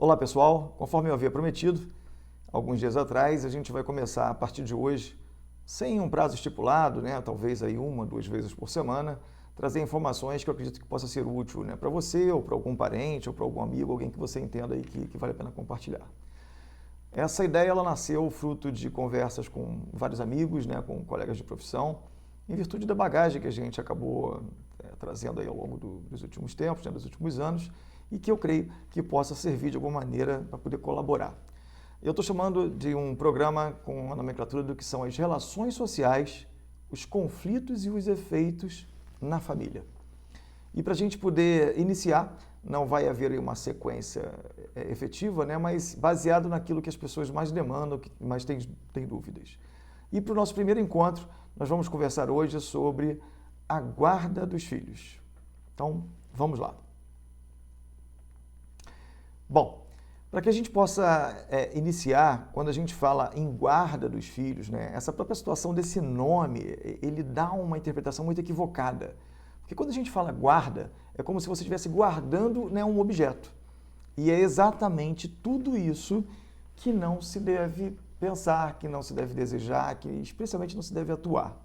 Olá pessoal, conforme eu havia prometido, alguns dias atrás, a gente vai começar a partir de hoje, sem um prazo estipulado, talvez aí 1, 2 vezes por semana, trazer informações que eu acredito que possa ser útil para você, ou para algum parente, ou para algum amigo, alguém que você entenda aí que vale a pena compartilhar. Essa ideia ela nasceu fruto de conversas com vários amigos, com colegas de profissão, em virtude da bagagem que a gente acabou trazendo aí ao longo dos últimos tempos, dos últimos anos, e que eu creio que possa servir de alguma maneira para poder colaborar. Eu estou chamando de um programa com a nomenclatura do que são as relações sociais, os conflitos e os efeitos na família. E para a gente poder iniciar, não vai haver uma sequência efetiva, mas baseado naquilo que as pessoas mais demandam, que mais têm dúvidas. E para o nosso primeiro encontro, nós vamos conversar hoje sobre a guarda dos filhos. Então, vamos lá. Bom, para que a gente possa iniciar, quando a gente fala em guarda dos filhos, essa própria situação desse nome, ele dá uma interpretação muito equivocada. Porque quando a gente fala guarda, é como se você estivesse guardando um objeto. E é exatamente tudo isso que não se deve pensar, que não se deve desejar, que especialmente não se deve atuar.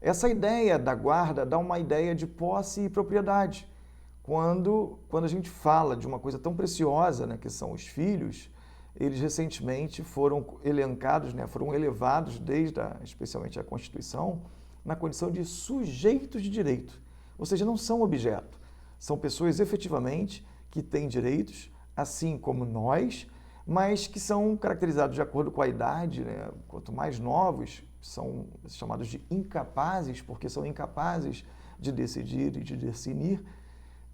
Essa ideia da guarda dá uma ideia de posse e propriedade. Quando a gente fala de uma coisa tão preciosa, que são os filhos, eles recentemente foram elencados, foram elevados especialmente a Constituição, na condição de sujeitos de direito. Ou seja, não são objeto, são pessoas efetivamente que têm direitos, assim como nós, mas que são caracterizados de acordo com a idade, quanto mais novos, são chamados de incapazes, porque são incapazes de decidir e de discernir.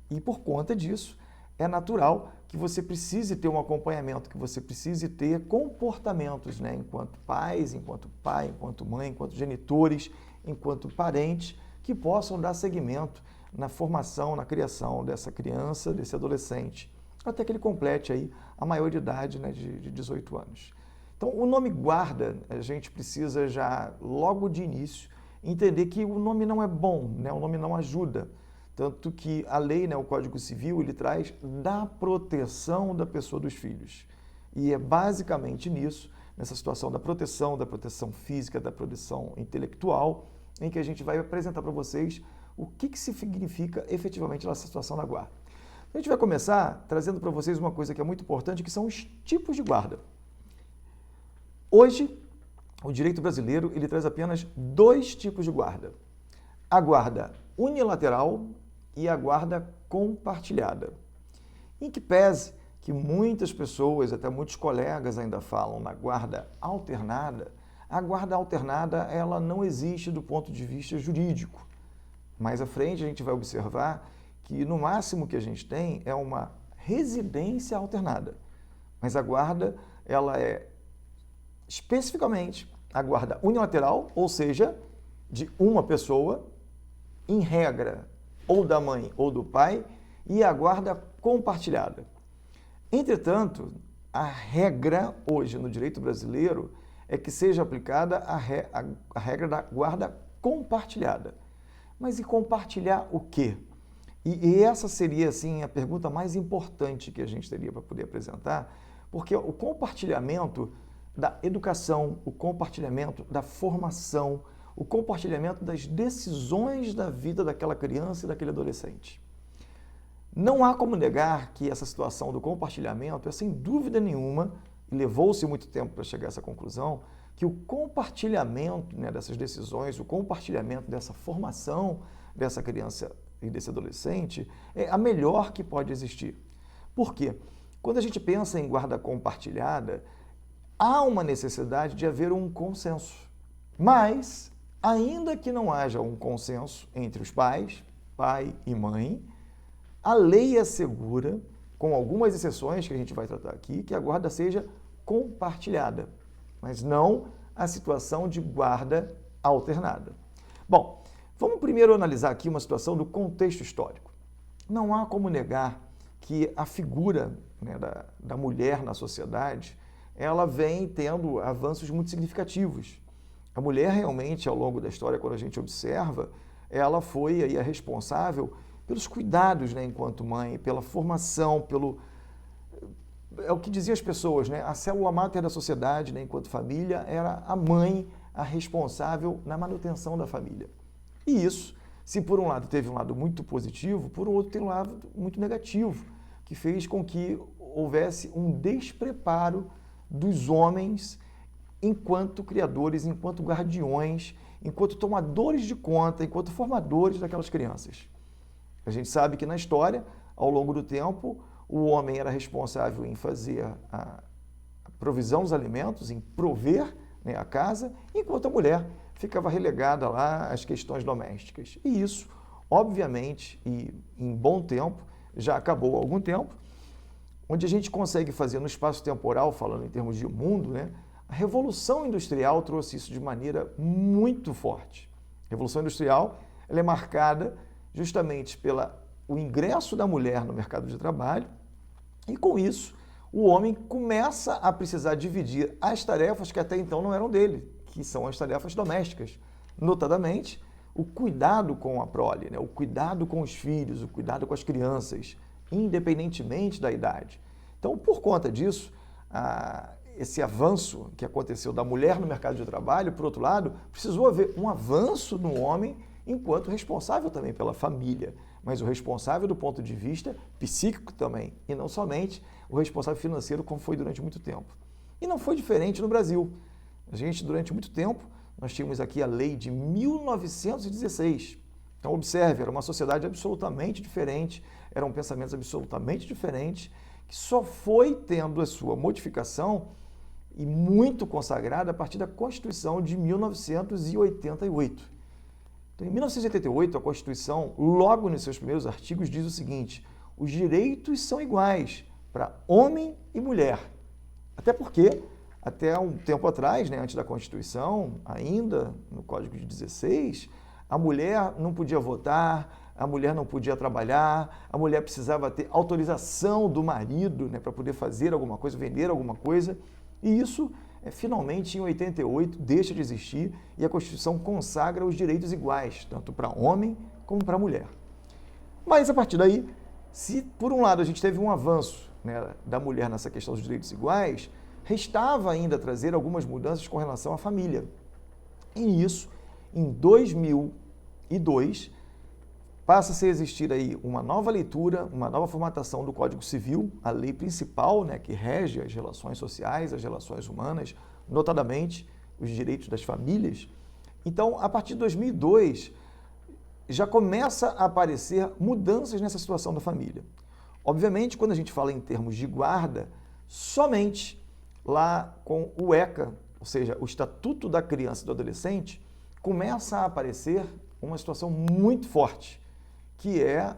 E por conta disso, é natural que você precise ter um acompanhamento, que você precise ter comportamentos, enquanto pais, enquanto pai, enquanto mãe, enquanto genitores, enquanto parentes, que possam dar seguimento na formação, na criação dessa criança, desse adolescente, até que ele complete aí a maioridade de 18 anos. Então, o nome guarda, a gente precisa já, logo de início, entender que o nome não é bom, o nome não ajuda. Tanto que a lei, o Código Civil, ele traz da proteção da pessoa dos filhos. E é basicamente nisso, nessa situação da proteção física, da proteção intelectual, em que a gente vai apresentar para vocês o que significa efetivamente essa situação da guarda. A gente vai começar trazendo para vocês uma coisa que é muito importante, que são os tipos de guarda. Hoje, o direito brasileiro ele traz apenas 2 tipos de guarda. A guarda unilateral e a guarda compartilhada. Em que pese que muitas pessoas, até muitos colegas ainda falam na guarda alternada, a guarda alternada ela não existe do ponto de vista jurídico. Mais à frente a gente vai observar que no máximo que a gente tem é uma residência alternada. Mas a guarda ela é especificamente a guarda unilateral, ou seja, de uma pessoa, em regra, ou da mãe ou do pai, e a guarda compartilhada. Entretanto, a regra hoje no direito brasileiro é que seja aplicada a regra da guarda compartilhada. Mas e compartilhar o quê? E essa seria, assim, a pergunta mais importante que a gente teria para poder apresentar, porque o compartilhamento da educação, o compartilhamento da formação, o compartilhamento das decisões da vida daquela criança e daquele adolescente. Não há como negar que essa situação do compartilhamento é, sem dúvida nenhuma, e levou-se muito tempo para chegar a essa conclusão, que o compartilhamento dessas decisões, o compartilhamento dessa formação dessa criança e desse adolescente é a melhor que pode existir. Por quê? Quando a gente pensa em guarda compartilhada, há uma necessidade de haver um consenso. Mas, ainda que não haja um consenso entre os pais, pai e mãe, a lei assegura, com algumas exceções que a gente vai tratar aqui, que a guarda seja compartilhada, mas não a situação de guarda alternada. Bom, vamos primeiro analisar aqui uma situação do contexto histórico. Não há como negar que a figura da mulher na sociedade, ela vem tendo avanços muito significativos. A mulher realmente, ao longo da história, quando a gente observa, ela foi aí a responsável pelos cuidados, enquanto mãe, pela formação, é o que diziam as pessoas, né? A célula máter da sociedade, né, enquanto família, era a mãe, a responsável na manutenção da família. E isso, se por um lado teve um lado muito positivo, por um outro tem um lado muito negativo, que fez com que houvesse um despreparo dos homens enquanto criadores, enquanto guardiões, enquanto tomadores de conta, enquanto formadores daquelas crianças. A gente sabe que na história, ao longo do tempo, o homem era responsável em fazer a provisão dos alimentos, em prover, né, a casa, enquanto a mulher ficava relegada lá às questões domésticas. E isso, obviamente, e em bom tempo, já acabou há algum tempo, onde a gente consegue fazer no espaço temporal, falando em termos de mundo, né, a Revolução Industrial trouxe isso de maneira muito forte. A Revolução Industrial ela é marcada justamente pelo ingresso da mulher no mercado de trabalho e, com isso, o homem começa a precisar dividir as tarefas que até então não eram dele, que são as tarefas domésticas, notadamente o cuidado com a prole, né? O cuidado com os filhos, o cuidado com as crianças, independentemente da idade. Então, por conta disso, esse avanço que aconteceu da mulher no mercado de trabalho, por outro lado, precisou haver um avanço no homem enquanto responsável também pela família, mas o responsável do ponto de vista psíquico também, e não somente o responsável financeiro, como foi durante muito tempo. E não foi diferente no Brasil. A gente, durante muito tempo, nós tínhamos aqui a lei de 1916. Então, observe, era uma sociedade absolutamente diferente, eram pensamentos absolutamente diferentes, que só foi tendo a sua modificação e muito consagrada a partir da Constituição de 1988. Então, em 1988, a Constituição, logo nos seus primeiros artigos, diz o seguinte: os direitos são iguais para homem e mulher. Até porque, até um tempo atrás, né, antes da Constituição, ainda no Código de 16, a mulher não podia votar, a mulher não podia trabalhar, a mulher precisava ter autorização do marido, né, para poder fazer alguma coisa, vender alguma coisa. E isso, finalmente, em 88, deixa de existir e a Constituição consagra os direitos iguais, tanto para homem como para mulher. Mas, a partir daí, se por um lado a gente teve um avanço, né, da mulher nessa questão dos direitos iguais, restava ainda trazer algumas mudanças com relação à família. E isso, em 2002, passa-se a existir aí uma nova leitura, uma nova formatação do Código Civil, a lei principal, né, que rege as relações sociais, as relações humanas, notadamente os direitos das famílias. Então, a partir de 2002, já começa a aparecer mudanças nessa situação da família. Obviamente, quando a gente fala em termos de guarda, somente lá com o ECA, ou seja, o Estatuto da Criança e do Adolescente, começa a aparecer uma situação muito forte, que é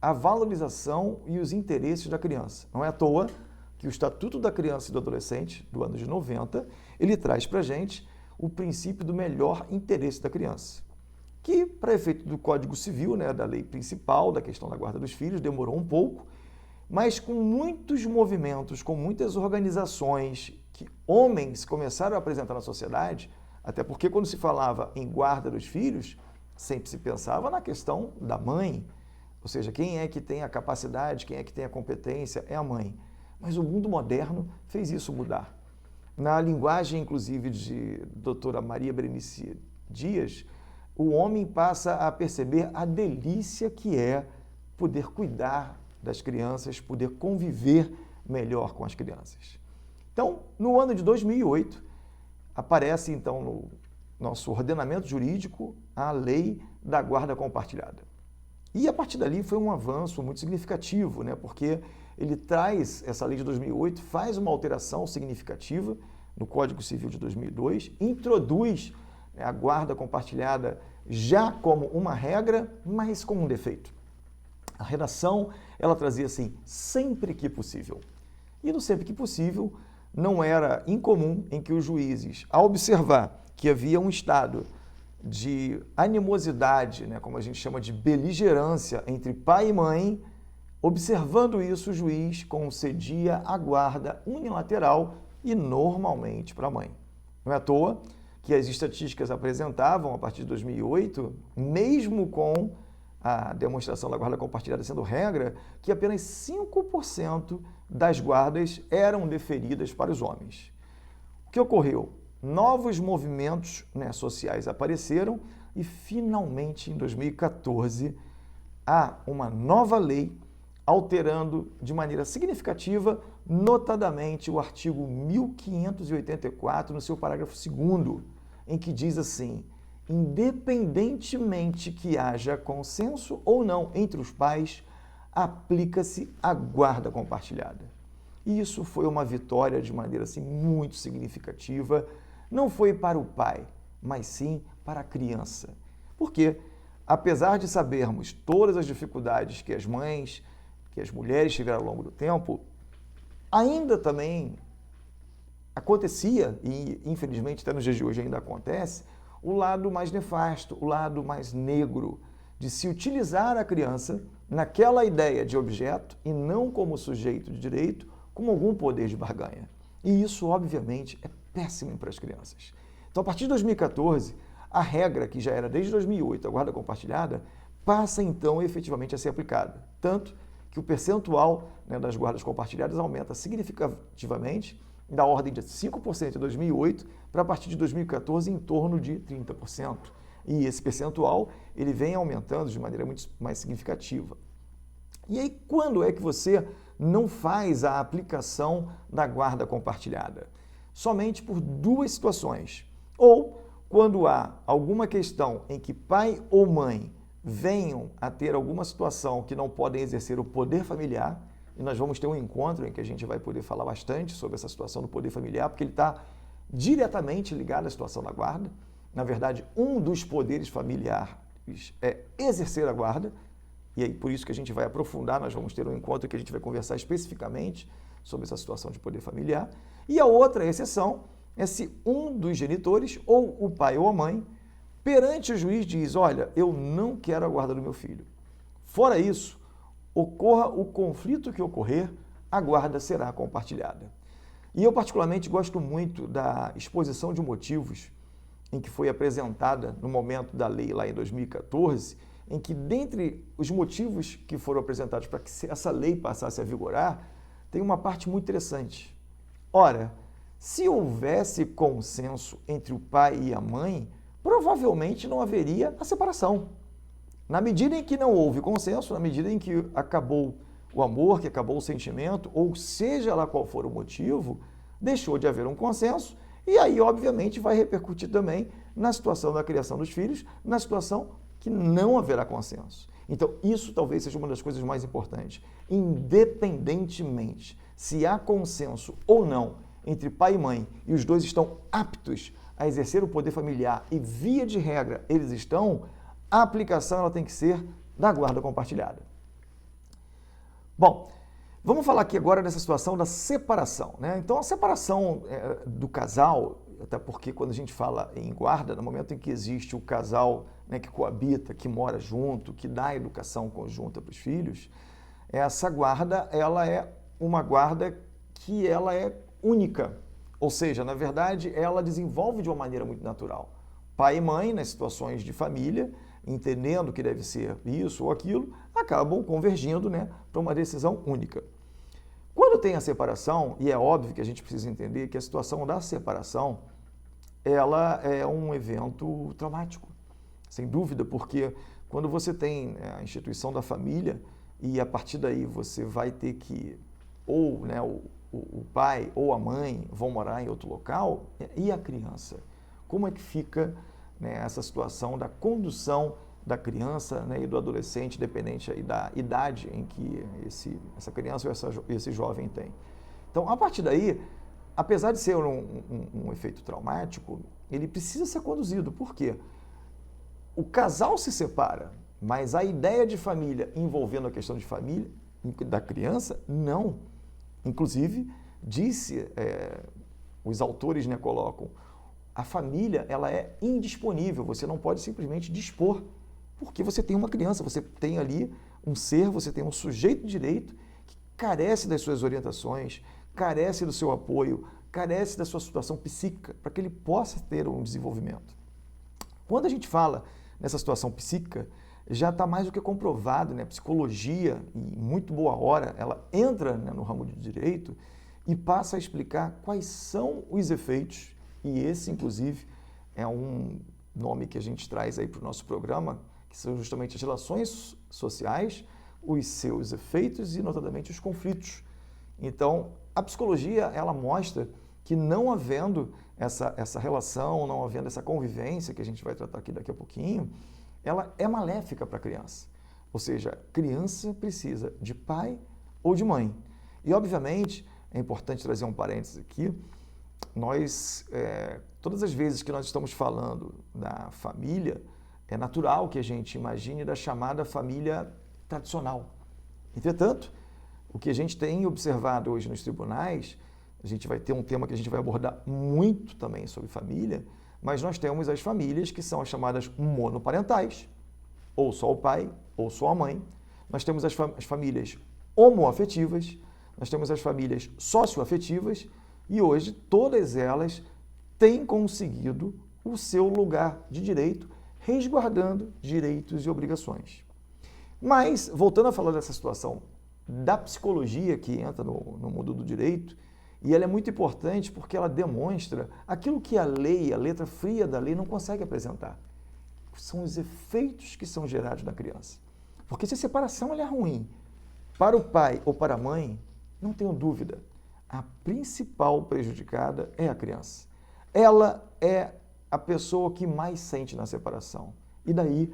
a valorização e os interesses da criança. Não é à toa que o Estatuto da Criança e do Adolescente, do ano de 90, ele traz para a gente o princípio do melhor interesse da criança, que, para efeito do Código Civil, né, da lei principal, da questão da guarda dos filhos, demorou um pouco, mas com muitos movimentos, com muitas organizações que homens começaram a apresentar na sociedade, até porque quando se falava em guarda dos filhos, sempre se pensava na questão da mãe, ou seja, quem é que tem a capacidade, quem é que tem a competência, é a mãe. Mas o mundo moderno fez isso mudar. Na linguagem, inclusive, de doutora Maria Berenice Dias, o homem passa a perceber a delícia que é poder cuidar das crianças, poder conviver melhor com as crianças. Então, no ano de 2008, aparece, então, no nosso ordenamento jurídico, a lei da guarda compartilhada. E a partir dali foi um avanço muito significativo, né? Porque ele traz, essa lei de 2008, faz uma alteração significativa no Código Civil de 2002, introduz, né, a guarda compartilhada já como uma regra, mas com um defeito. A redação, ela trazia assim, sempre que possível. E no sempre que possível, não era incomum em que os juízes, ao observar que havia um estado de animosidade, né, como a gente chama de beligerância entre pai e mãe, observando isso, o juiz concedia a guarda unilateral e normalmente para a mãe. Não é à toa que as estatísticas apresentavam, a partir de 2008, mesmo com a demonstração da guarda compartilhada sendo regra, que apenas 5% das guardas eram deferidas para os homens. O que ocorreu? Novos movimentos, né, sociais apareceram e, finalmente, em 2014, há uma nova lei alterando de maneira significativa, notadamente, o artigo 1584, no seu parágrafo 2º, em que diz assim: independentemente que haja consenso ou não entre os pais, aplica-se a guarda compartilhada. E isso foi uma vitória de maneira assim, muito significativa, não foi para o pai, mas sim para a criança. Porque, apesar de sabermos todas as dificuldades que as mães, que as mulheres tiveram ao longo do tempo, ainda também acontecia, e infelizmente até nos dias de hoje ainda acontece, o lado mais nefasto, o lado mais negro, de se utilizar a criança naquela ideia de objeto e não como sujeito de direito, com algum poder de barganha. E isso, obviamente, é péssimo para as crianças. Então, a partir de 2014, a regra, que já era desde 2008, a guarda compartilhada, passa então efetivamente a ser aplicada. Tanto que o percentual, né, das guardas compartilhadas aumenta significativamente, da ordem de 5% em 2008, para a partir de 2014 em torno de 30%. E esse percentual ele vem aumentando de maneira muito mais significativa. E aí, quando é que você não faz a aplicação da guarda compartilhada? Somente por duas situações. Ou quando há alguma questão em que pai ou mãe venham a ter alguma situação que não podem exercer o poder familiar, e nós vamos ter um encontro em que a gente vai poder falar bastante sobre essa situação do poder familiar, porque ele está diretamente ligado à situação da guarda. Na verdade, um dos poderes familiares é exercer a guarda, e aí por isso que a gente vai aprofundar, nós vamos ter um encontro que a gente vai conversar especificamente sobre essa situação de poder familiar. E a outra exceção é se um dos genitores, ou o pai ou a mãe, perante o juiz diz: olha, eu não quero a guarda do meu filho. Fora isso, ocorra o conflito que ocorrer, a guarda será compartilhada. E eu particularmente gosto muito da exposição de motivos em que foi apresentada no momento da lei lá em 2014, em que dentre os motivos que foram apresentados para que essa lei passasse a vigorar, tem uma parte muito interessante. Ora, se houvesse consenso entre o pai e a mãe, provavelmente não haveria a separação. Na medida em que não houve consenso, na medida em que acabou o amor, que acabou o sentimento, ou seja lá qual for o motivo, deixou de haver um consenso, e aí, obviamente, vai repercutir também na situação da criação dos filhos, na situação que não haverá consenso. Então, isso talvez seja uma das coisas mais importantes. Independentemente se há consenso ou não entre pai e mãe, e os dois estão aptos a exercer o poder familiar, e via de regra eles estão, a aplicação ela tem que ser da guarda compartilhada. Bom, vamos falar aqui agora dessa situação da separação, né? Então, a separação do casal, até porque quando a gente fala em guarda, no momento em que existe o casal, né, que coabita, que mora junto, que dá educação conjunta para os filhos, essa guarda, ela é uma guarda que ela é única. Ou seja, na verdade, ela desenvolve de uma maneira muito natural. Pai e mãe, nas situações de família, entendendo que deve ser isso ou aquilo, acabam convergindo, né, para uma decisão única. Quando tem a separação, e é óbvio que a gente precisa entender que a situação da separação, ela é um evento traumático, sem dúvida, porque quando você tem a instituição da família e a partir daí você vai ter que, ou né, o pai ou a mãe vão morar em outro local, e a criança? Como é que fica, né, essa situação da condução da criança, né, e do adolescente, dependente aí da idade em que essa criança ou esse jovem tem? Então, a partir daí, apesar de ser um efeito traumático, ele precisa ser conduzido. Por quê? O casal se separa, mas a ideia de família envolvendo a questão de família da criança, não. Inclusive, os autores, né, colocam, a família ela é indisponível, você não pode simplesmente dispor, porque você tem uma criança, você tem ali um ser, você tem um sujeito de direito que carece das suas orientações, carece do seu apoio, carece da sua situação psíquica, para que ele possa ter um desenvolvimento. Quando a gente fala nessa situação psíquica, já está mais do que comprovado, né? A psicologia, e muito boa hora, ela entra, né, no ramo de direito e passa a explicar quais são os efeitos, e esse, inclusive, é um nome que a gente traz aí para o nosso programa, que são justamente as relações sociais, os seus efeitos e, notadamente, os conflitos. Então, a psicologia, ela mostra que não havendo essa relação, não havendo essa convivência, que a gente vai tratar aqui daqui a pouquinho, ela é maléfica para a criança. Ou seja, a criança precisa de pai ou de mãe. E, obviamente, é importante trazer um parênteses aqui, todas as vezes que nós estamos falando da família, é natural que a gente imagine da chamada família tradicional. Entretanto, o que a gente tem observado hoje nos tribunais, a gente vai ter um tema que a gente vai abordar muito também sobre família, mas nós temos as famílias que são as chamadas monoparentais, ou só o pai, ou só a mãe. Nós temos as famílias homoafetivas, nós temos as famílias socioafetivas, e hoje todas elas têm conseguido o seu lugar de direito, resguardando direitos e obrigações. Mas, voltando a falar dessa situação da psicologia que entra no mundo do direito, e ela é muito importante porque ela demonstra aquilo que a lei, a letra fria da lei, não consegue apresentar. São os efeitos que são gerados na criança. Porque se a separação ela é ruim para o pai ou para a mãe, não tenho dúvida, a principal prejudicada é a criança. Ela é a pessoa que mais sente na separação. E daí,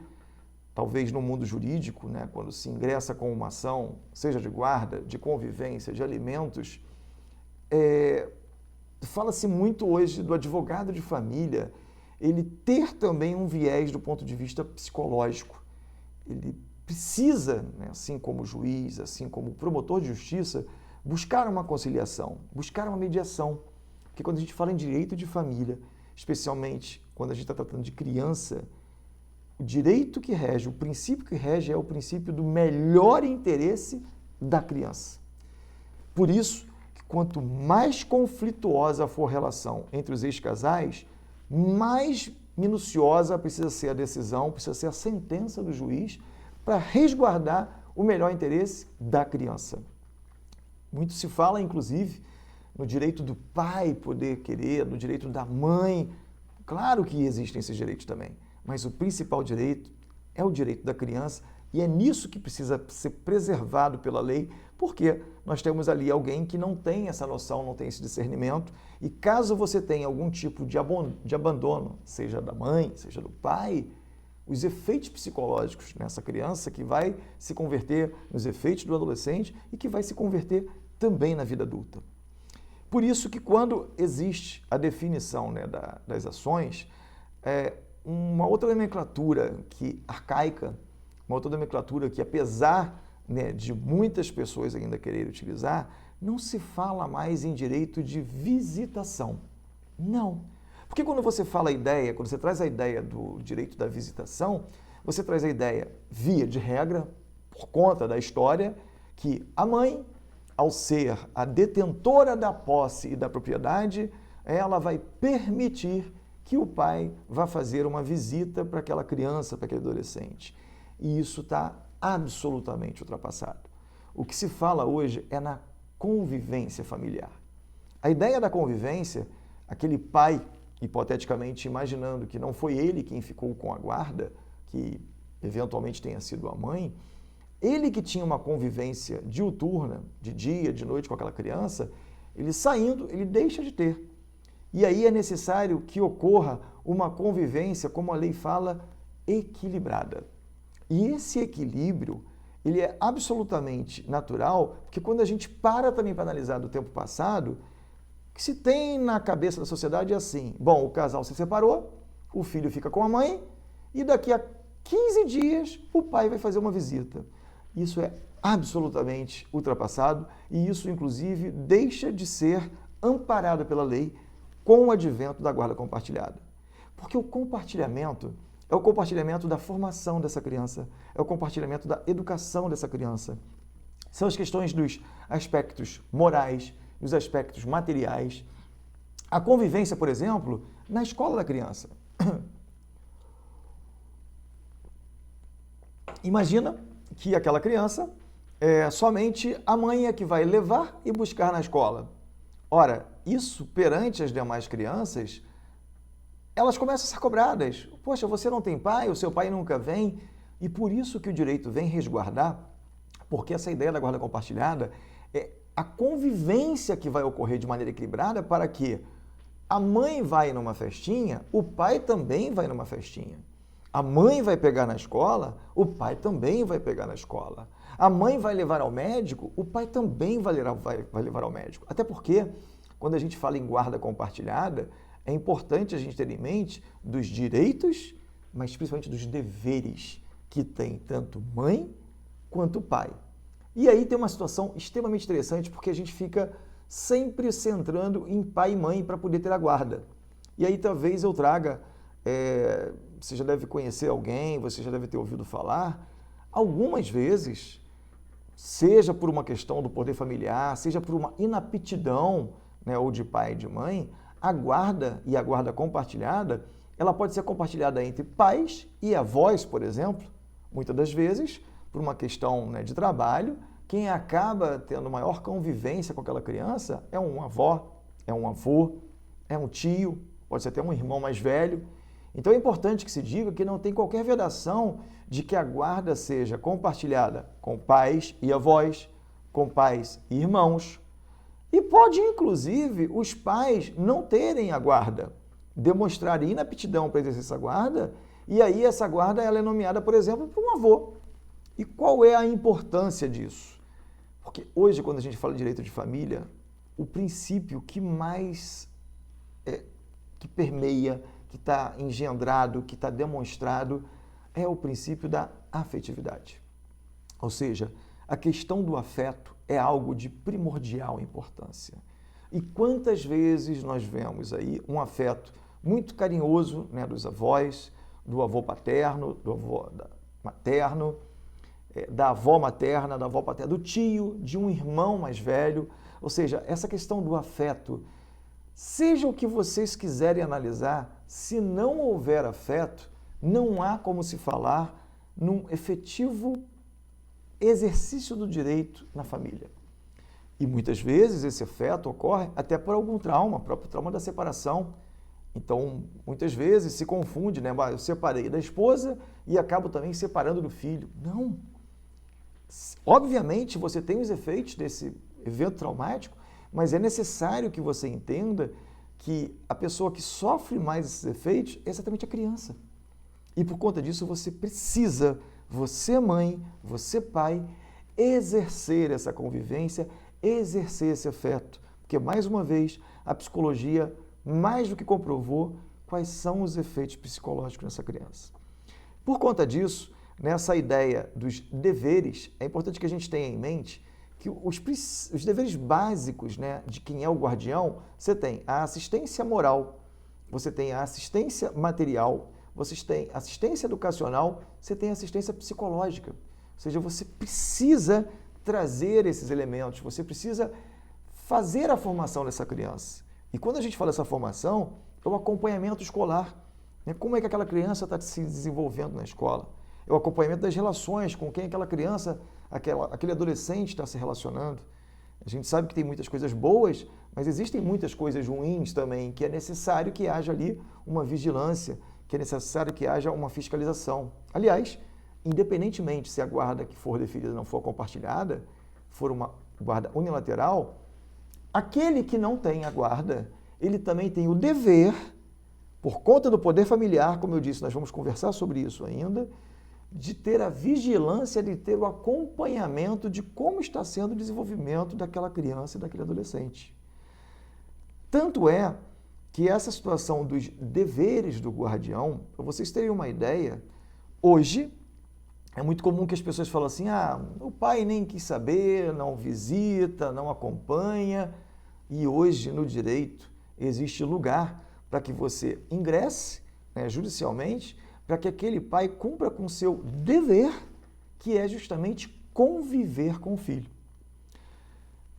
talvez no mundo jurídico, né, quando se ingressa com uma ação, seja de guarda, de convivência, de alimentos, fala-se muito hoje do advogado de família, ele ter também um viés do ponto de vista psicológico. Ele precisa, né, assim como o juiz, assim como o promotor de justiça, buscar uma conciliação, buscar uma mediação. Porque quando a gente fala em direito de família, especialmente quando a gente está tratando de criança, o direito que rege, o princípio que rege é o princípio do melhor interesse da criança. Por isso, quanto mais conflituosa for a relação entre os ex-casais, mais minuciosa precisa ser a decisão, precisa ser a sentença do juiz para resguardar o melhor interesse da criança. Muito se fala, inclusive, no direito do pai poder querer, no direito da mãe. Claro que existem esses direitos também, mas o principal direito é o direito da criança e é nisso que precisa ser preservado pela lei, porque nós temos ali alguém que não tem essa noção, não tem esse discernimento, e caso você tenha algum tipo de abandono, seja da mãe, seja do pai, os efeitos psicológicos nessa criança que vai se converter nos efeitos do adolescente e que vai se converter também na vida adulta. Por isso que quando existe a definição, né, das ações, uma outra nomenclatura arcaica, uma outra nomenclatura que, apesar, né, de muitas pessoas ainda quererem utilizar, não se fala mais em direito de visitação. Não. Porque quando você fala a ideia, quando você traz a ideia do direito da visitação, você traz a ideia, via de regra, por conta da história, que a mãe, ao ser a detentora da posse e da propriedade, ela vai permitir que o pai vá fazer uma visita para aquela criança, para aquele adolescente. E isso está absolutamente ultrapassado. O que se fala hoje é na convivência familiar. A ideia da convivência, aquele pai, hipoteticamente imaginando que não foi ele quem ficou com a guarda, que eventualmente tenha sido a mãe, ele que tinha uma convivência diuturna, de dia, de noite com aquela criança, ele saindo, ele deixa de ter. E aí é necessário que ocorra uma convivência, como a lei fala, equilibrada. E esse equilíbrio, ele é absolutamente natural, porque quando a gente para também para analisar do tempo passado, o que se tem na cabeça da sociedade é assim, bom, o casal se separou, o filho fica com a mãe, e daqui a 15 dias o pai vai fazer uma visita. Isso é absolutamente ultrapassado e isso, inclusive, deixa de ser amparado pela lei com o advento da guarda compartilhada. Porque o compartilhamento é o compartilhamento da formação dessa criança, é o compartilhamento da educação dessa criança. São as questões dos aspectos morais, dos aspectos materiais. A convivência, por exemplo, na escola da criança. Imagina que aquela criança, somente a mãe é que vai levar e buscar na escola. Ora, isso perante as demais crianças, elas começam a ser cobradas. Poxa, você não tem pai, o seu pai nunca vem. E por isso que o direito vem resguardar, porque essa ideia da guarda compartilhada é a convivência que vai ocorrer de maneira equilibrada para que a mãe vai numa festinha, o pai também vai numa festinha. A mãe vai pegar na escola, o pai também vai pegar na escola. A mãe vai levar ao médico, o pai também vai levar ao médico. Até porque, quando a gente fala em guarda compartilhada, é importante a gente ter em mente dos direitos, mas principalmente dos deveres que tem tanto mãe quanto pai. E aí tem uma situação extremamente interessante, porque a gente fica sempre centrando em pai e mãe para poder ter a guarda. E aí talvez eu traga, você já deve conhecer alguém, você já deve ter ouvido falar, algumas vezes, seja por uma questão do poder familiar, seja por uma inaptidão, né, ou de pai e de mãe, a guarda e a guarda compartilhada, ela pode ser compartilhada entre pais e avós, por exemplo, muitas das vezes, por uma questão, né, de trabalho, quem acaba tendo maior convivência com aquela criança é uma avó, é um avô, é um tio, pode ser até um irmão mais velho. Então é importante que se diga que não tem qualquer vedação de que a guarda seja compartilhada com pais e avós, com pais e irmãos. E pode, inclusive, os pais não terem a guarda, demonstrar inaptidão para exercer essa guarda, e aí essa guarda ela é nomeada, por exemplo, por um avô. E qual é a importância disso? Porque hoje, quando a gente fala de direito de família, o princípio que mais que permeia, que está engendrado, que está demonstrado, é o princípio da afetividade. Ou seja, a questão do afeto é algo de primordial importância. E quantas vezes nós vemos aí um afeto muito carinhoso, né, dos avós, do avô paterno, do avô materno, da avó materna, da avó paterna, do tio, de um irmão mais velho. Ou seja, essa questão do afeto, seja o que vocês quiserem analisar, se não houver afeto, não há como se falar num efetivo exercício do direito na família. E muitas vezes esse afeto ocorre até por algum trauma, próprio trauma da separação. Então, muitas vezes se confunde, né? Eu separei da esposa e acabo também separando do filho. Não. Obviamente, você tem os efeitos desse evento traumático, mas é necessário que você entenda que a pessoa que sofre mais esses efeitos é exatamente a criança. E por conta disso, você precisa, você mãe, você pai, exercer essa convivência, exercer esse afeto. Porque, mais uma vez, a psicologia mais do que comprovou quais são os efeitos psicológicos nessa criança. Por conta disso, nessa ideia dos deveres, é importante que a gente tenha em mente que os deveres básicos, né, de quem é o guardião, você tem a assistência moral, você tem a assistência material, você tem assistência educacional, você tem assistência psicológica. Ou seja, você precisa trazer esses elementos, você precisa fazer a formação dessa criança. E quando a gente fala dessa formação, é o acompanhamento escolar. Né? Como é que aquela criança está se desenvolvendo na escola? É o acompanhamento das relações, com quem aquela criança, aquele adolescente está se relacionando. A gente sabe que tem muitas coisas boas, mas existem muitas coisas ruins também, que é necessário que haja ali uma vigilância, que é necessário que haja uma fiscalização. Aliás, independentemente se a guarda que for deferida não for compartilhada, for uma guarda unilateral, aquele que não tem a guarda, ele também tem o dever, por conta do poder familiar, como eu disse, nós vamos conversar sobre isso ainda, de ter a vigilância, de ter o acompanhamento de como está sendo o desenvolvimento daquela criança e daquele adolescente. Tanto é que essa situação dos deveres do guardião, para vocês terem uma ideia, hoje é muito comum que as pessoas falam assim, o pai nem quis saber, não visita, não acompanha, e hoje no direito existe lugar para que você ingresse, né, judicialmente, para que aquele pai cumpra com o seu dever, que é justamente conviver com o filho.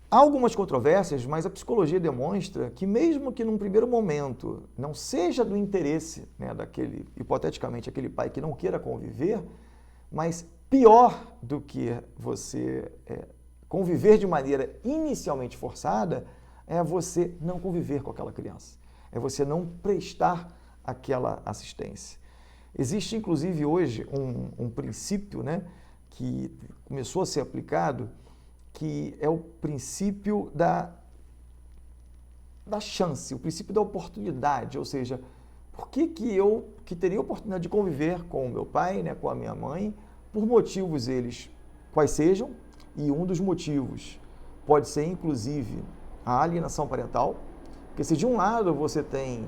Há algumas controvérsias, mas a psicologia demonstra que mesmo que num primeiro momento não seja do interesse, né, daquele, hipoteticamente, aquele pai que não queira conviver, mas pior do que você conviver de maneira inicialmente forçada é você não conviver com aquela criança, é você não prestar aquela assistência. Existe, inclusive, hoje um princípio, né, que começou a ser aplicado, que é o princípio da chance, o princípio da oportunidade, ou seja, por que eu, que teria a oportunidade de conviver com o meu pai, né, com a minha mãe, por motivos eles quais sejam, e um dos motivos pode ser, inclusive, a alienação parental, porque se de um lado você tem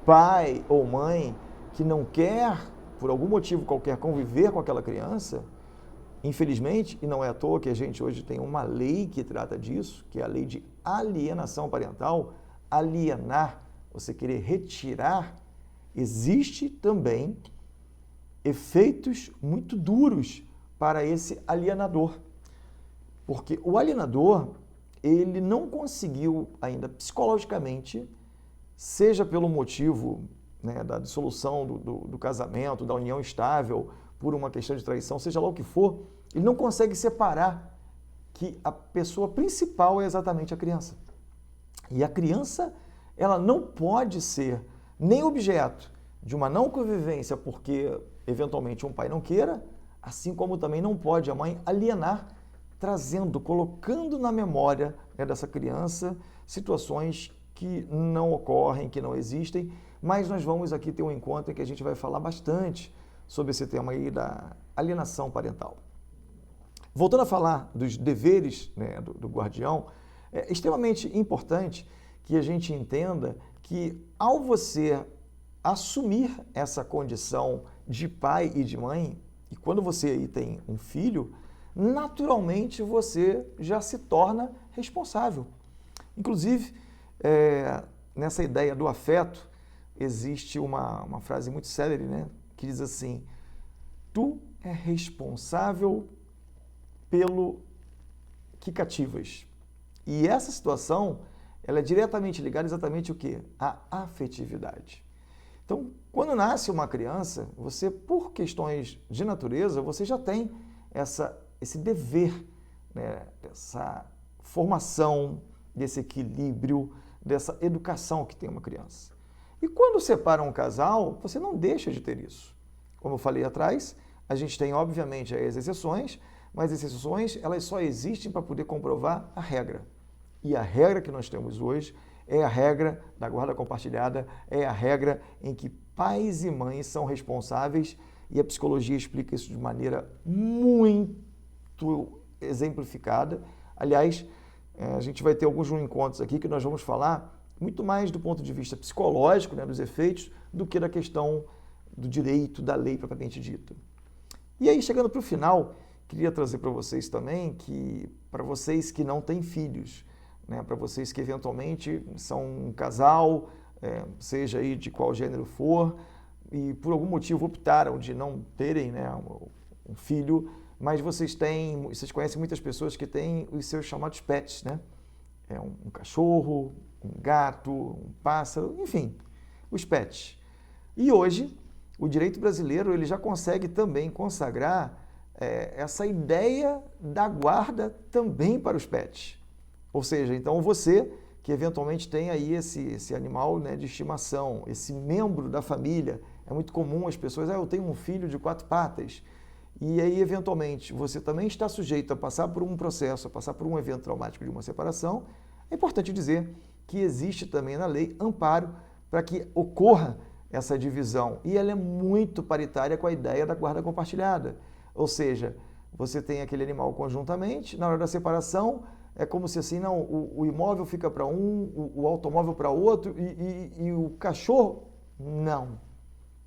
pai ou mãe que não quer, por algum motivo qualquer, conviver com aquela criança, infelizmente, e não é à toa que a gente hoje tem uma lei que trata disso, que é a lei de alienação parental, alienar, você querer retirar, existe também efeitos muito duros para esse alienador. Porque o alienador, ele não conseguiu ainda psicologicamente, seja pelo motivo, né, da dissolução do casamento, da união estável, por uma questão de traição, seja lá o que for, ele não consegue separar que a pessoa principal é exatamente a criança. E a criança, ela não pode ser nem objeto de uma não convivência porque, eventualmente, um pai não queira, assim como também não pode a mãe alienar, trazendo, colocando na memória, né, dessa criança situações que não ocorrem, que não existem, mas nós vamos aqui ter um encontro em que a gente vai falar bastante sobre esse tema aí da alienação parental. Voltando a falar dos deveres, né, do guardião, é extremamente importante que a gente entenda que ao você assumir essa condição de pai e de mãe, e quando você aí tem um filho, naturalmente você já se torna responsável. Inclusive, nessa ideia do afeto, existe uma frase muito célere, né, que diz assim: tu é responsável pelo que cativas. E essa situação, ela é diretamente ligada exatamente ao quê? À afetividade. Então, quando nasce uma criança, você, por questões de natureza, você já tem esse dever, né, dessa formação, desse equilíbrio, dessa educação que tem uma criança. E quando separa um casal, você não deixa de ter isso. Como eu falei atrás, a gente tem, obviamente, as exceções, mas as exceções, elas só existem para poder comprovar a regra. E a regra que nós temos hoje é a regra da guarda compartilhada, é a regra em que pais e mães são responsáveis, e a psicologia explica isso de maneira muito exemplificada. Aliás, a gente vai ter alguns encontros aqui que nós vamos falar muito mais do ponto de vista psicológico, né, dos efeitos, do que da questão do direito, da lei propriamente dita. E aí, chegando para o final, queria trazer para vocês também que, para vocês que não têm filhos, né, para vocês que eventualmente são um casal, seja aí de qual gênero for, e por algum motivo optaram de não terem, né, um filho, mas vocês conhecem muitas pessoas que têm os seus chamados pets, né? Um cachorro, um gato, um pássaro, enfim, os pets. E hoje, o direito brasileiro ele já consegue também consagrar essa ideia da guarda também para os pets. Ou seja, então você que eventualmente tem aí esse animal, né, de estimação, esse membro da família, é muito comum as pessoas, eu tenho um filho de 4 patas, e aí eventualmente você também está sujeito a passar por um processo, a passar por um evento traumático de uma separação. É importante dizer que existe também na lei amparo para que ocorra essa divisão, e ela é muito paritária com a ideia da guarda compartilhada. Ou seja, você tem aquele animal conjuntamente, na hora da separação, é como se assim, não, o imóvel fica para um, o automóvel para outro, e o cachorro, não.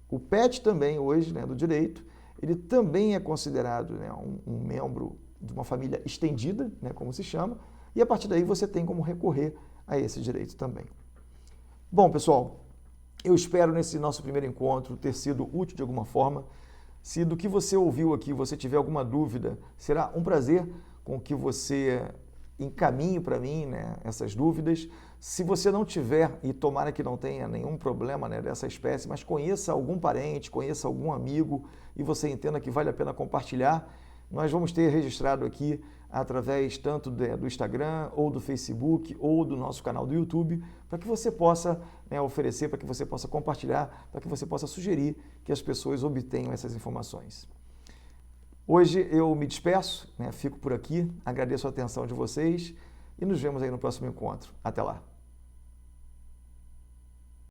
O pet também, hoje, né, do direito, ele também é considerado, né, um membro de uma família estendida, né, como se chama, e a partir daí você tem como recorrer a esse direito também. Bom, pessoal, eu espero nesse nosso primeiro encontro ter sido útil de alguma forma. Se do que você ouviu aqui você tiver alguma dúvida, será um prazer com que você encaminhe para mim, né, essas dúvidas. Se você não tiver, e tomara que não tenha nenhum problema, né, dessa espécie, mas conheça algum parente, conheça algum amigo e você entenda que vale a pena compartilhar, nós vamos ter registrado aqui através tanto do Instagram, ou do Facebook, ou do nosso canal do YouTube, para que você possa, né, oferecer, para que você possa compartilhar, para que você possa sugerir que as pessoas obtenham essas informações. Hoje eu me despeço, né, fico por aqui, agradeço a atenção de vocês e nos vemos aí no próximo encontro. Até lá!